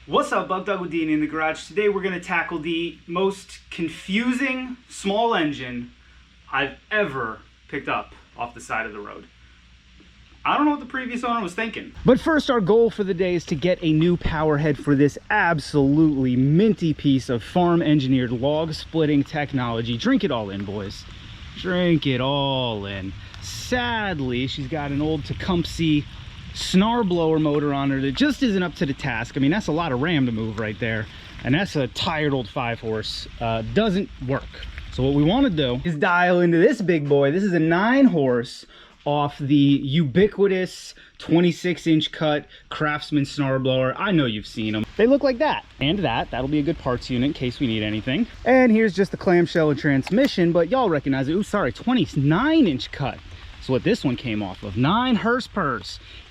What's up, Doug Woodini in the garage. Today we're going to tackle the most confusing small engine I've ever picked up off the side of the road. I don't know what the previous owner was thinking. But first, our goal for the day is to get a new power head for this absolutely minty piece of farm engineered log splitting technology. Drink it all in, boys. Drink it all in. Sadly, she's got an old Tecumseh snowblower motor on her that just isn't up to the task. I mean, that's a lot of ram to move right there, and that's a tired old 5-horse. Doesn't work. So what we want to do is dial into this big boy. This is a 9-horse off the ubiquitous 26-inch cut Craftsman snowblower. I know you've seen them. They look like that. And that'll be a good parts unit in case we need anything. And here's just the clamshell and transmission, but y'all recognize it. Ooh, sorry, 29-inch cut. So what this one came off of, 9 horsepower,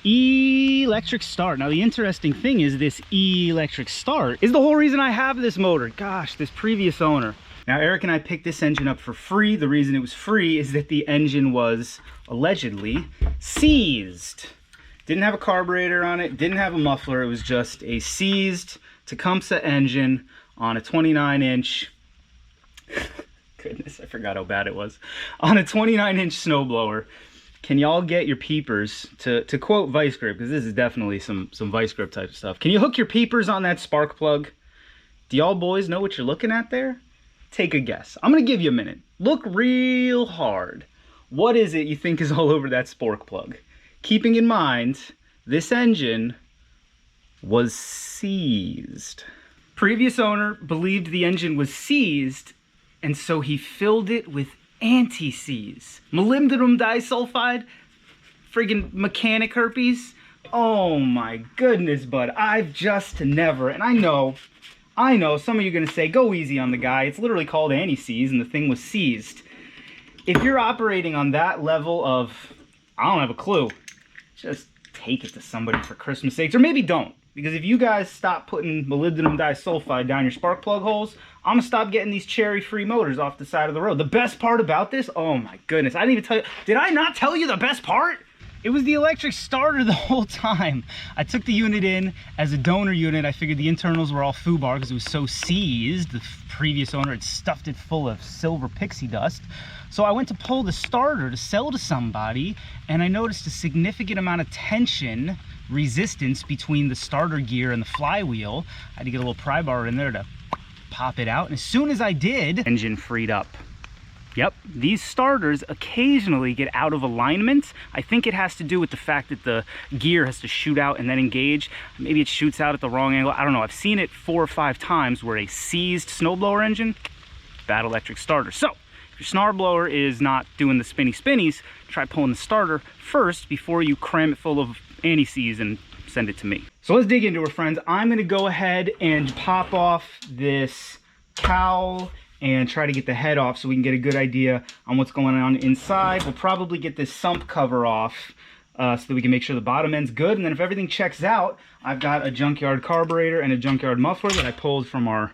electric start. Now the interesting thing is this electric start is the whole reason I have this motor. Gosh, this previous owner. Now Eric and I picked this engine up for free. The reason it was free is that the engine was allegedly seized. Didn't have a carburetor on it, didn't have a muffler. It was just a seized Tecumseh engine on a 29-inch, goodness, I forgot how bad it was, on a 29-inch snowblower. Can y'all get your peepers to quote vice grip, because this is definitely some vice grip type of stuff. Can you hook your peepers on that spark plug? Do y'all boys know what you're looking at there? Take a guess. I'm gonna give you a minute. Look real hard. What is it you think is all over that spark plug? Keeping in mind, this engine was seized. Previous owner believed the engine was seized, and so he filled it with anti-seize. Molybdenum disulfide? Friggin' mechanic herpes? Oh my goodness, bud. I've just never, and I know some of you are gonna say, go easy on the guy. It's literally called anti-seize and the thing was seized. If you're operating on that level of, I don't have a clue, just take it to somebody for Christmas sakes, or maybe don't. Because if you guys stop putting molybdenum disulfide down your spark plug holes, I'm gonna stop getting these cherry-free motors off the side of the road. The best part about this, oh my goodness, I didn't even tell you, did I not tell you the best part? It was the electric starter the whole time. I took the unit in as a donor unit. I figured the internals were all foobar because it was so seized. The previous owner had stuffed it full of silver pixie dust. So I went to pull the starter to sell to somebody, and I noticed a significant amount of tension resistance between the starter gear and the flywheel. I had to get a little pry bar in there to pop it out, and as soon as I did, engine freed up. Yep, these starters occasionally get out of alignment. I think it has to do with the fact that the gear has to shoot out and then engage. Maybe it shoots out at the wrong angle. I don't know. I've seen it 4 or 5 times where a seized snowblower engine, bad electric starter. So if your snowblower is not doing the spinnies, try pulling the starter first before you cram it full of anti-seize and send it to me. So let's dig into it, friends. I'm gonna go ahead and pop off this cowl and try to get the head off so we can get a good idea on what's going on inside. We'll probably get this sump cover off so that we can make sure the bottom end's good. And then if everything checks out, I've got a junkyard carburetor and a junkyard muffler that I pulled from our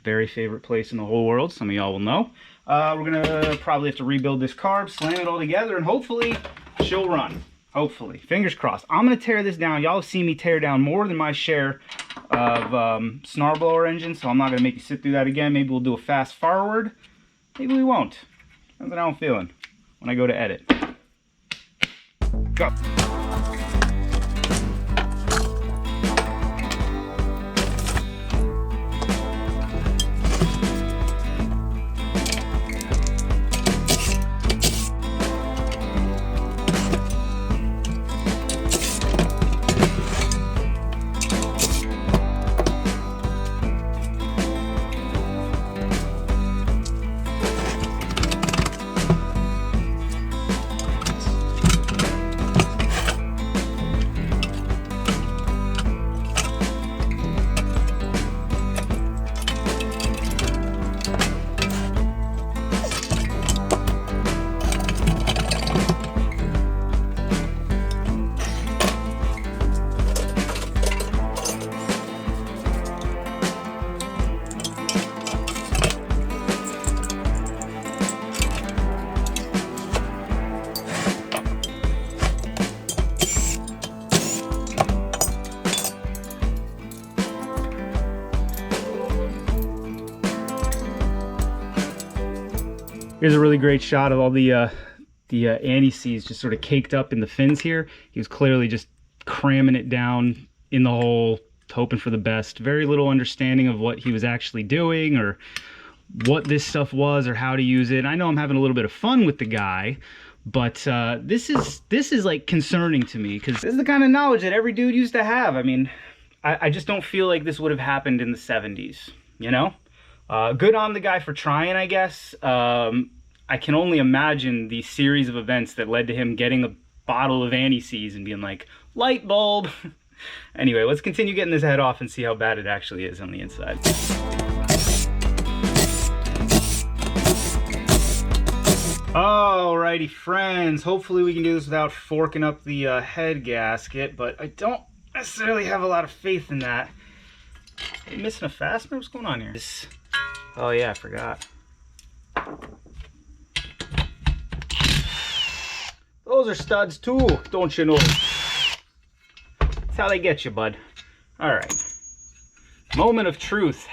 very favorite place in the whole world. Some of y'all will know. We're gonna probably have to rebuild this carb, slam it all together, and hopefully she'll run. Hopefully, fingers crossed. I'm gonna tear this down. Y'all have seen me tear down more than my share of snowblower engines, so I'm not gonna make you sit through that again. Maybe we'll do a fast forward. Maybe we won't. Depends on how I'm feeling when I go to edit. Go. Here's a really great shot of all the anti-seize just sort of caked up in the fins here. He was clearly just cramming it down in the hole, hoping for the best. Very little understanding of what he was actually doing or what this stuff was or how to use it. I know I'm having a little bit of fun with the guy, but this is like concerning to me, because this is the kind of knowledge that every dude used to have. I mean, I just don't feel like this would have happened in the 70s, you know? Good on the guy for trying, I guess. I can only imagine the series of events that led to him getting a bottle of anti-seize and being like, light bulb. Anyway, let's continue getting this head off and see how bad it actually is on the inside. Alrighty, friends. Hopefully we can do this without forking up the head gasket, but I don't necessarily have a lot of faith in that. Are you missing a fastener? What's going on here? Oh yeah, I forgot. Those are studs too, don't you know? That's how they get you, bud. Alright. Moment of truth.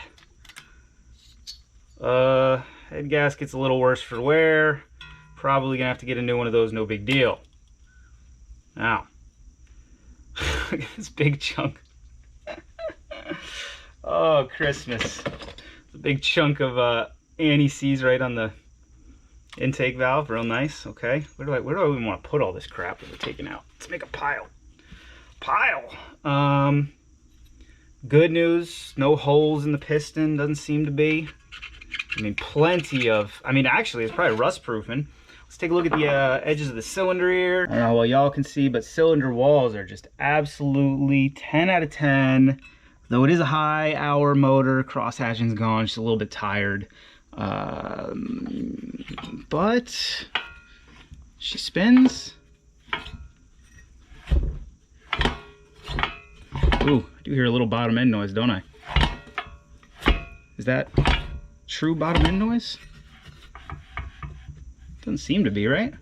Head gasket's a little worse for wear. Probably gonna have to get a new one of those, no big deal. Now, look at this big chunk. Oh, Christmas. A big chunk of anti-seize right on the intake valve, real nice. Okay, where do I even want to put all this crap that we're taking out? Let's make a pile. Good news, no holes in the piston, doesn't seem to be. I mean, plenty of, I mean, actually it's probably rust proofing. Let's take a look at the edges of the cylinder here. I don't know what y'all can see, but cylinder walls are just absolutely 10 out of 10. Though it is a high hour motor, cross hatching's gone, just a little bit tired. But she spins. Ooh, I do hear a little bottom end noise, don't I? Is that true bottom end noise? Doesn't seem to be, right?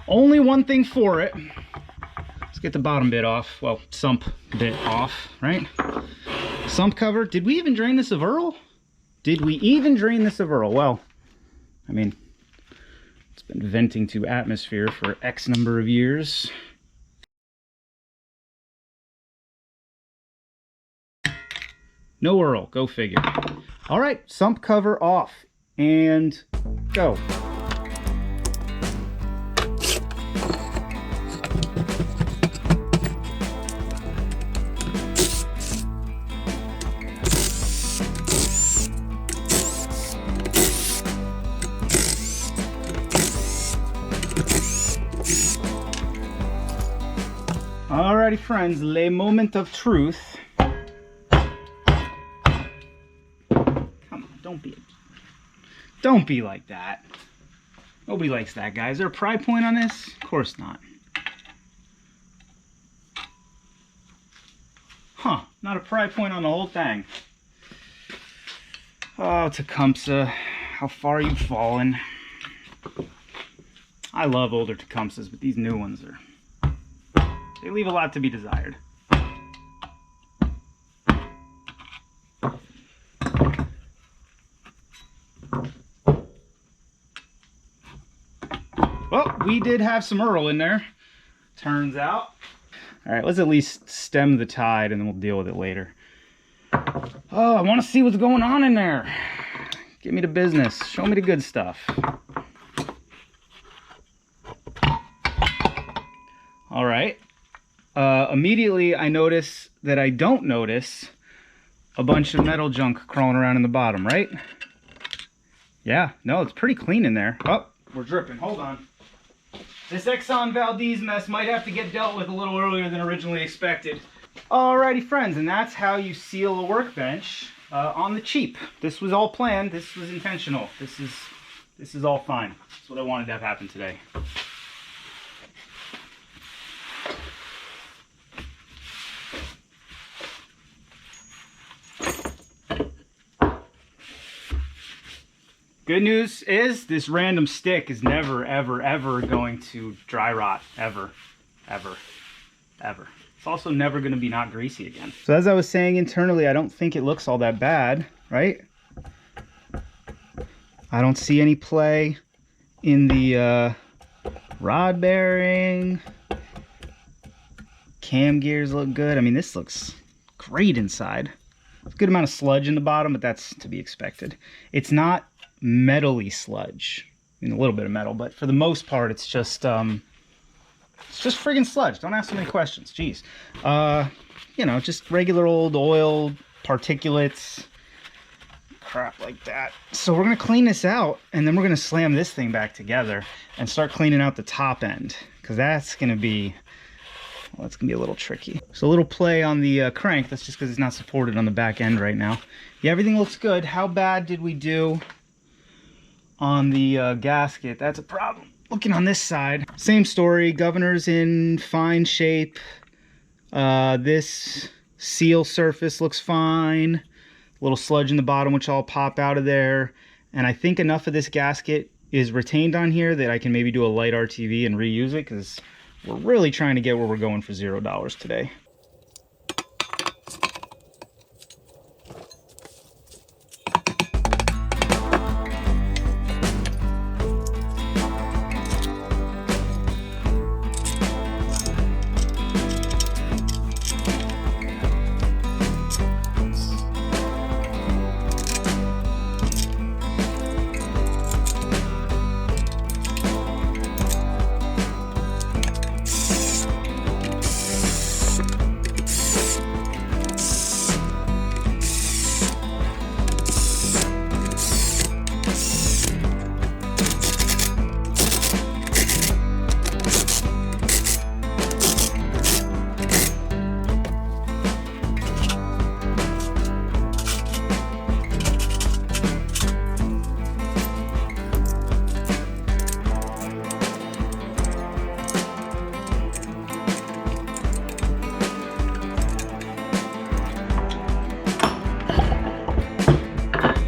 Only one thing for it. Let's get the bottom bit off. Well, sump bit off, right? Sump cover. Did we even drain this of Earl? Did we even drain this of Earl? Well, I mean, it's been venting to atmosphere for X number of years. No Earl, go figure. All right, sump cover off and go. Alrighty, friends, le moment of truth. Don't be like that. Nobody likes that, guy. Is there a pry point on this? Of course not. Huh, not a pry point on the whole thing. Oh, Tecumseh, how far you've fallen. I love older Tecumsehs, but these new ones they leave a lot to be desired. Well, we did have some Earl in there, turns out. All right, let's at least stem the tide and then we'll deal with it later. Oh, I want to see what's going on in there. Give me the business. Show me the good stuff. All right. Immediately I notice that I don't notice a bunch of metal junk crawling around in the bottom, right? Yeah, no, it's pretty clean in there. Oh, we're dripping. Hold on. This Exxon Valdez mess might have to get dealt with a little earlier than originally expected. Alrighty, friends, and that's how you seal a workbench on the cheap. This was all planned. This was intentional. This is all fine. That's what I wanted to have happen today. Good news is this random stick is never, ever, ever going to dry rot. Ever, ever, ever. It's also never going to be not greasy again. So as I was saying internally, I don't think it looks all that bad, right? I don't see any play in the rod bearing. Cam gears look good. I mean, this looks great inside. There's a good amount of sludge in the bottom, but that's to be expected. It's not metally sludge. I mean, a little bit of metal, but for the most part, it's just friggin' sludge. Don't ask so many questions. Jeez. You know, just regular old oil, particulates, crap like that. So we're gonna clean this out, and then we're gonna slam this thing back together and start cleaning out the top end, because that's gonna be, well, that's gonna be a little tricky. So a little play on the crank. That's just because it's not supported on the back end right now. Yeah, everything looks good. How bad did we do on the gasket? That's a problem. Looking on this side, same story. Governor's in fine shape. This seal surface looks fine. A little sludge in the bottom, which I'll pop out of there. And I think enough of this gasket is retained on here that I can maybe do a light RTV and reuse it, because we're really trying to get where we're going for $0 today.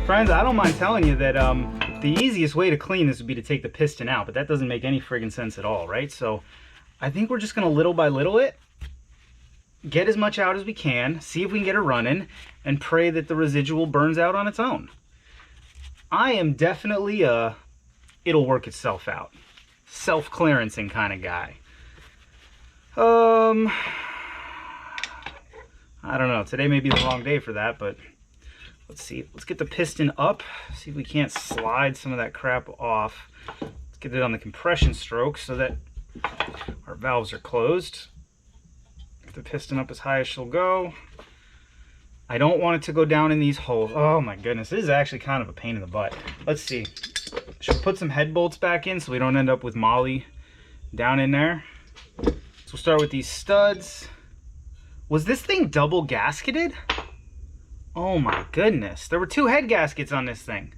Friends, I don't mind telling you that the easiest way to clean this would be to take the piston out, but that doesn't make any friggin' sense at all, right? So I think we're just gonna little by little get as much out as we can, see if we can get it running, and pray that the residual burns out on its own. I am definitely a it'll work itself out, self-clearancing kind of guy. I don't know, today may be the wrong day for that, but let's see. Let's get the piston up, see if we can't slide some of that crap off. Let's get it on the compression stroke so that our valves are closed. Get the piston up as high as she'll go. I don't want it to go down in these holes. Oh my goodness, this is actually kind of a pain in the butt. Let's see. Should put some head bolts back in so we don't end up with Molly down in there. So we'll start with these studs. Was this thing double gasketed? Oh my goodness. There were 2 head gaskets on this thing,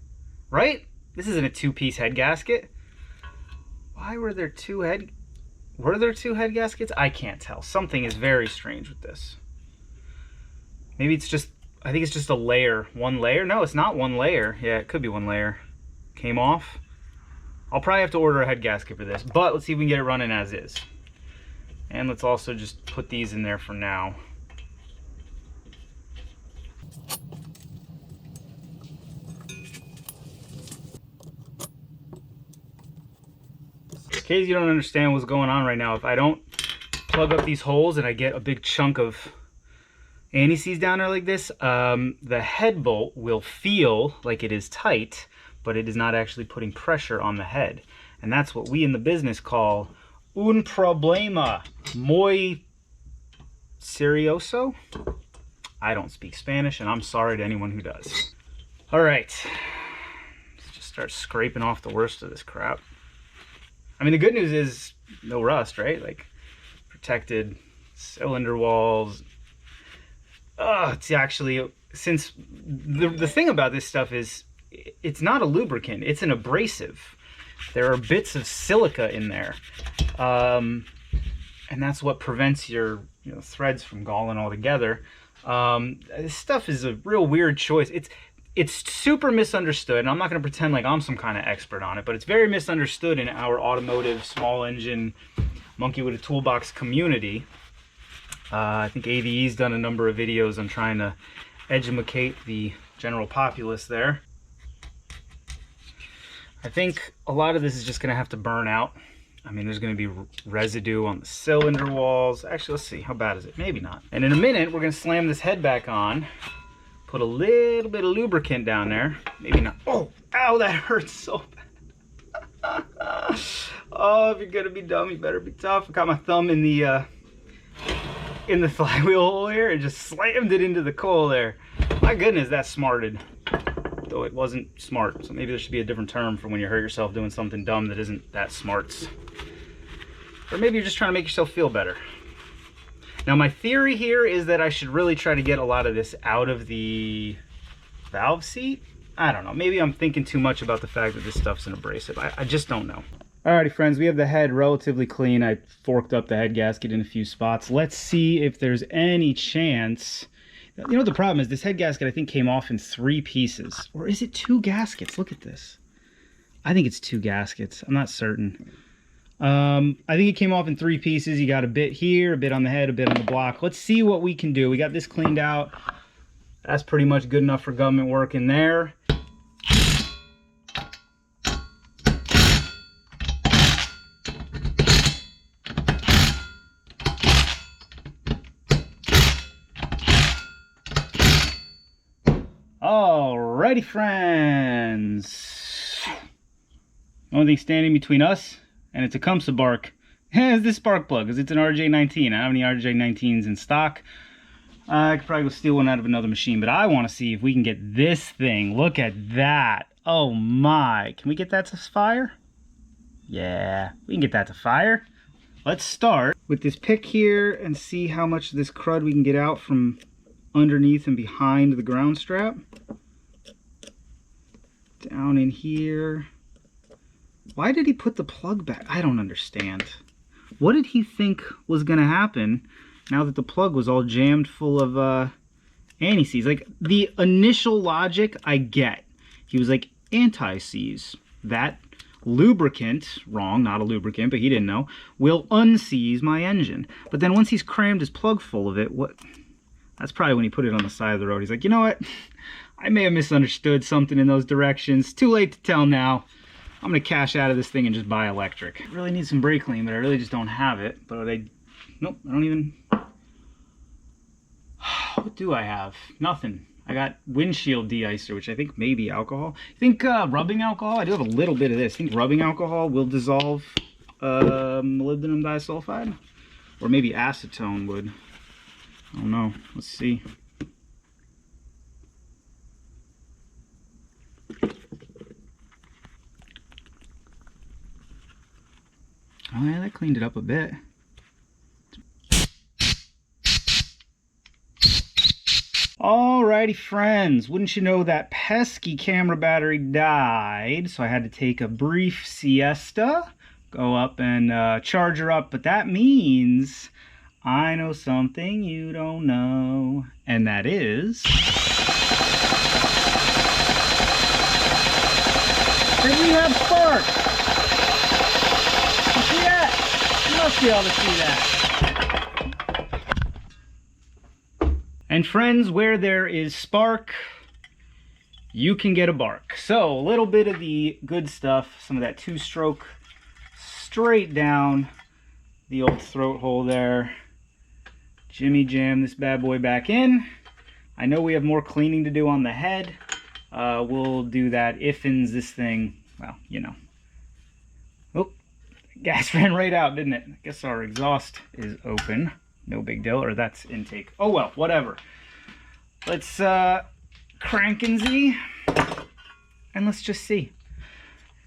right? This isn't a 2-piece head gasket. Why were there 2 head... Were there 2 head gaskets? I can't tell. Something is very strange with this. Maybe it's just... I think it's just a layer. 1 layer? No, it's not 1 layer. Yeah, it could be 1 layer. Came off. I'll probably have to order a head gasket for this, but let's see if we can get it running as is. And let's also just put these in there for now. In case you don't understand what's going on right now, if I don't plug up these holes and I get a big chunk of anti-seize down there like this, the head bolt will feel like it is tight, but it is not actually putting pressure on the head. And that's what we in the business call un problema muy serioso. I don't speak Spanish, and I'm sorry to anyone who does. All right, let's just start scraping off the worst of this crap. I mean, the good news is no rust, right? Like protected cylinder walls. It's actually, since the thing about this stuff is it's not a lubricant, it's an abrasive. There are bits of silica in there. And that's what prevents your threads from galling all together. This stuff is a real weird choice. It's super misunderstood, and I'm not going to pretend like I'm some kind of expert on it, but it's very misunderstood in our automotive, small engine, monkey with a toolbox community. I think AVE's done a number of videos on trying to educate the general populace there. I think a lot of this is just gonna have to burn out. I mean, there's gonna be residue on the cylinder walls. Actually, let's see, how bad is it? Maybe not. And in a minute, we're gonna slam this head back on, put a little bit of lubricant down there. Maybe not. Oh, ow, that hurts so bad. Oh, if you're gonna be dumb, you better be tough. I got my thumb in the flywheel hole here and just slammed it into the coal there. My goodness, that smarted. Though it wasn't smart, so maybe there should be a different term for when you hurt yourself doing something dumb that isn't that smarts. Or maybe you're just trying to make yourself feel better. Now my theory here is that I should really try to get a lot of this out of the valve seat. I don't know, maybe I'm thinking too much about the fact that this stuff's an abrasive. I just don't know. Alrighty friends, we have the head relatively clean. I forked up the head gasket in a few spots. Let's see if there's any chance. You know what the problem is? This head gasket I think came off in 3 pieces. Or is it 2 gaskets? Look at this. I think it's 2 gaskets. I'm not certain. I think it came off in 3 pieces. You got a bit here, a bit on the head, a bit on the block. Let's see what we can do. We got this cleaned out. That's pretty much good enough for government work in there. Alrighty, friends. The only thing standing between us and a Tecumseh bark is this spark plug, because it's an RJ19. I don't have any RJ19s in stock. I could probably go steal one out of another machine, but I want to see if we can get this thing. Look at that. Oh my. Can we get that to fire? Yeah, we can get that to fire. Let's start with this pick here and see how much of this crud we can get out from underneath and behind the ground strap. Down in here. Why did he put the plug back? I don't understand. What did he think was going to happen now that the plug was all jammed full of anti-seize? Like, the initial logic I get. He was like, anti-seize. That lubricant, wrong, not a lubricant, but he didn't know, will unseize my engine. But then once he's crammed his plug full of it, what... That's probably when he put it on the side of the road. He's like, you know what? I may have misunderstood something in those directions. Too late to tell now. I'm going to cash out of this thing and just buy electric. I really need some brake clean, but I really just don't have it. But nope, I don't even... What do I have? Nothing. I got windshield de-icer, which I think may be alcohol. I think rubbing alcohol, I do have a little bit of this. I think rubbing alcohol will dissolve molybdenum disulfide. Or maybe acetone would. I don't know. Let's see. Oh yeah, that cleaned it up a bit. Alrighty friends, wouldn't you know that pesky camera battery died, so I had to take a brief siesta, go up and charge her up, but that means I know something you don't know, and that is... Did we have spark? You see that? You must be able to see that. And friends, where there is spark, you can get a bark. So, a little bit of the good stuff, some of that 2-stroke straight down the old throat hole there. Jimmy jam this bad boy back in. I know we have more cleaning to do on the head. We'll do that ifins this thing, well, you know. Oh, gas ran right out, didn't it? I guess our exhaust is open. No big deal, or that's intake. Oh well, whatever. Let's crank and Z, and let's just see.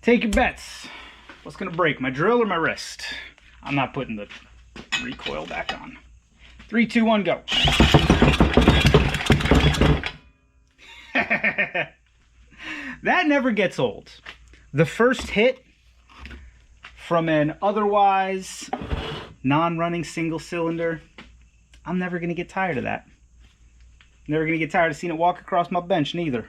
Take your bets. What's gonna break, my drill or my wrist? I'm not putting the recoil back on. 3, 2, 1, go. That never gets old. The first hit from an otherwise non-running single cylinder, I'm never going to get tired of that. Never going to get tired of seeing it walk across my bench neither.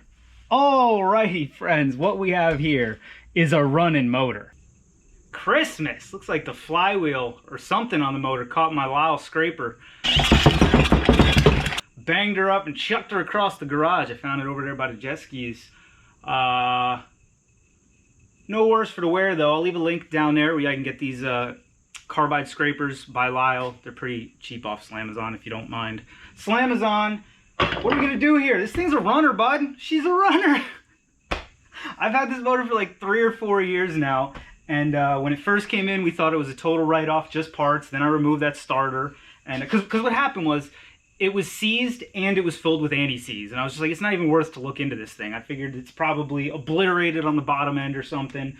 Alrighty friends, what we have here is a running motor. Christmas! Looks like the flywheel or something on the motor caught my Lyle scraper. Banged her up and chucked her across the garage. I found it over there by the jet skis. No, No worse for the wear though. I'll leave a link down there where I can get these carbide scrapers by Lyle. They're pretty cheap off Slamazon if you don't mind. Slamazon, what are we gonna do here? This thing's a runner, bud. She's a runner. I've had this motor for like 3 or 4 years now, and when it first came in, we thought it was a total write-off, just parts. Then I removed that starter, and because what happened was, it was seized and it was filled with anti-seize, and I was just like, it's not even worth to look into this thing. I figured it's probably obliterated on the bottom end or something.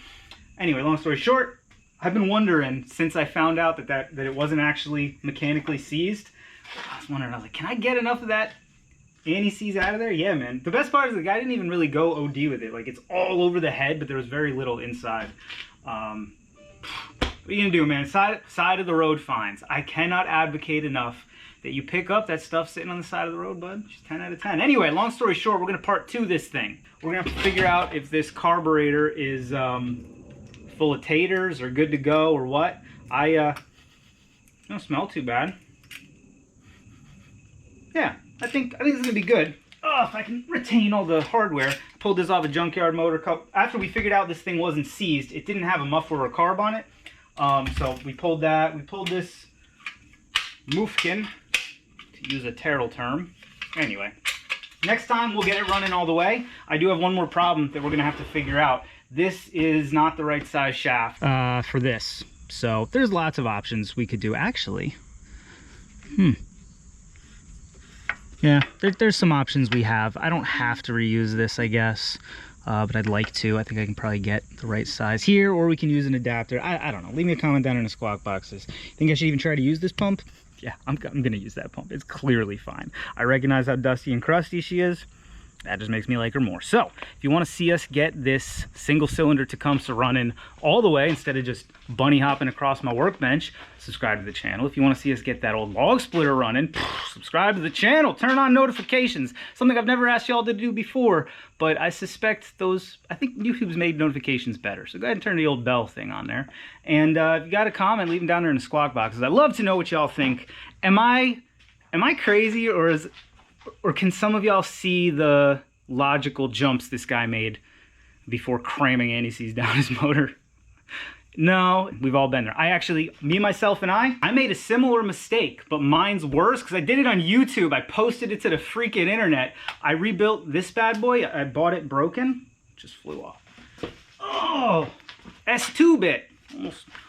Anyway, long story short, I've been wondering since I found out that it wasn't actually mechanically seized. I was wondering, I was like, can I get enough of that anti-seize out of there? Yeah, man. The best part is the guy didn't even really go OD with it. Like, it's all over the head, but there was very little inside. What are you gonna do, man? Side of the road finds. I cannot advocate enough that you pick up that stuff sitting on the side of the road, bud. Just 10 out of 10. Anyway, long story short, we're gonna part 2 this thing. We're gonna have to figure out if this carburetor is full of taters or good to go or what. Don't smell too bad. Yeah, I think it's gonna be good. Oh, if I can retain all the hardware. I pulled this off a junkyard motor cup. After we figured out this thing wasn't seized, it didn't have a muffler or carb on it. So we pulled that. We pulled this moofkin, to use a Terrell term. Anyway, next time we'll get it running all the way. I do have one more problem that we're gonna have to figure out. This is not the right size shaft for this. So there's lots of options we could do. Actually, yeah, there's some options we have. I don't have to reuse this, I guess, but I'd like to. I think I can probably get the right size here, or we can use an adapter. I don't know. Leave me a comment down in the squawk boxes. Think I should even try to use this pump? Yeah, I'm gonna use that pump. It's clearly fine. I recognize how dusty and crusty she is. That just makes me like her more. So, if you want to see us get this single-cylinder Tecumseh running all the way instead of just bunny hopping across my workbench, subscribe to the channel. If you want to see us get that old log splitter running, subscribe to the channel. Turn on notifications. Something I've never asked y'all to do before, but I suspect I think YouTube's made notifications better. So go ahead and turn the old bell thing on there. And if you got a comment, leave them down there in the squawk boxes. I'd love to know what y'all think. Am I crazy, or can some of y'all see the logical jumps this guy made before cramming anti-seize down his motor? No, we've all been there. Me, myself, and I made a similar mistake, but mine's worse because I did it on YouTube. I posted it to the freaking internet. I rebuilt this bad boy. I bought it broken. Just flew off. Oh, S2-bit.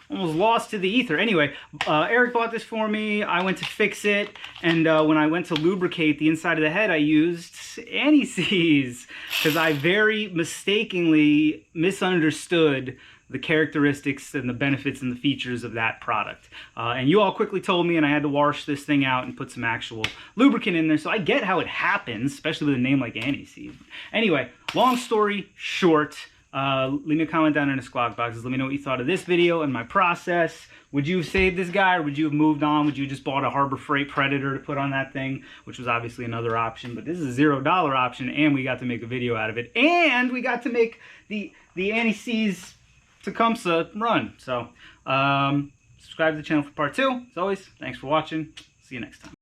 Almost lost to the ether. Anyway, Eric bought this for me. I went to fix it, and when I went to lubricate the inside of the head, I used anti-seize because I very mistakenly misunderstood the characteristics and the benefits and the features of that product. And you all quickly told me, and I had to wash this thing out and put some actual lubricant in there, so I get how it happens, especially with a name like anti-seize. Anyway, long story short, leave me a comment down in the squawk boxes. Let me know what you thought of this video and my process. Would you have saved this guy, or would you have moved on? Would you have just bought a Harbor Freight Predator to put on that thing, which was obviously another option, but this is a $0 option, and we got to make a video out of it, and we got to make the anti-seize Tecumseh run. So subscribe to the channel for part 2. As always, thanks for watching. See you next time.